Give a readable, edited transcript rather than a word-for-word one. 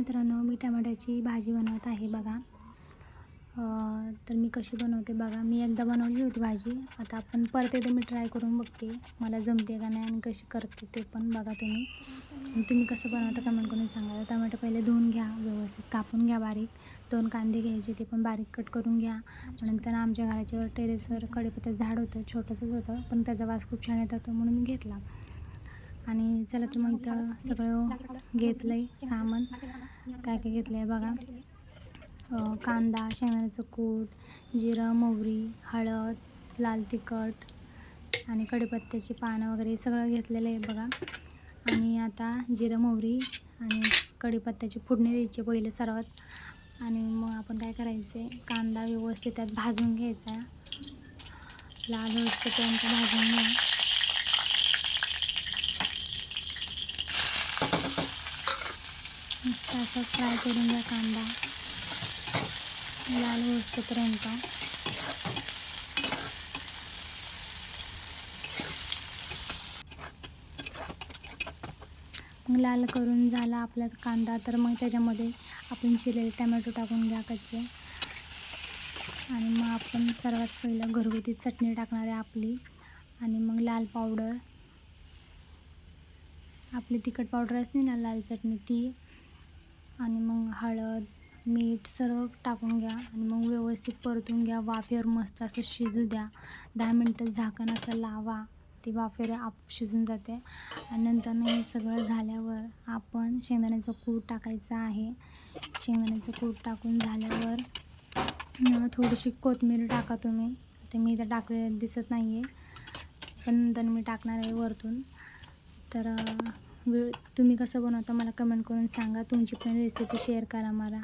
मित्रांनो, मी टमाट्याची भाजी बनवत आहे बघा. तर मी कशी बनवते बघा. मी एकदा बनवली होती भाजी. आता आपण परत एकदा मी ट्राय करून बघते, मला जमते का नाही आणि कशी करते ते पण बघा तुम्ही. आणि तुम्ही कसं बनवता कमेंट करून सांगा. टमाटे पहिले धुवून घ्या, व्यवस्थित कापून घ्या बारीक. 2 कांदे घ्यायचे, ते पण बारीक कट करून घ्या. नंतर आमच्या घराच्या टेरेसवर कढीपत्त्याचं झाड होतं, छोटंसंच होतं, पण त्याचा वास खूप छान येत होता म्हणून मी घेतला. आणि चला तर मग इथं सगळं घेतलं आहे सामान. काय काय घेतलं आहे बघा. कांदा, शेंगदाण्याचं कूट, जिरं, मोहरी, हळद, लाल तिखट आणि कढीपत्त्याची पानं वगैरे सगळं घेतलेलं आहे बघा. आणि आता जिरं, मोहरी आणि कढीपत्त्याची फोडणी द्यायची पहिले सर्वात. आणि मग आपण काय करायचं आहे, कांदा व्यवस्थित त्यात भाजून घ्यायचा, लाल होईपर्यंत भाजून घ्या. मस्त असं फ्राय करून घ्या कांदा लाल होईपर्यंत. मग लाल करून झाला आपला कांदा, तर मग त्याच्यामध्ये आपण चिरलेले टमॅटो टाकून घ्या कच्चे. आणि मग आपण सर्वात पहिलं घरगुती चटणी टाकणार आहे आपली. आणि मग लाल पावडर, आपली तिखट पावडर असते ना लाल चटणी ती. आणि मग हळद, मीठ सर्व टाकून घ्या. आणि मग व्यवस्थित परतून घ्या. वाफेवर मस्त असं शिजू द्या. 10 मिनटं झाकण असं लावा, ती वाफेवर शिजून जाते. आणि नंतर हे सगळं झाल्यावर आपण शेंगदाण्याचं कूट टाकायचं आहे. शेंगदाण्याचं कूट टाकून झाल्यावर थोडीशी कोथिंबीर टाका तुम्ही. ते मी इथं टाकलेलं दिसत नाही आहे, पण नंतर मी टाकणार आहे वरतून. तर तुम्ही कसं बनवता मला कमेंट करून सांगा. तुमची पण रेसिपी शेअर करा मला.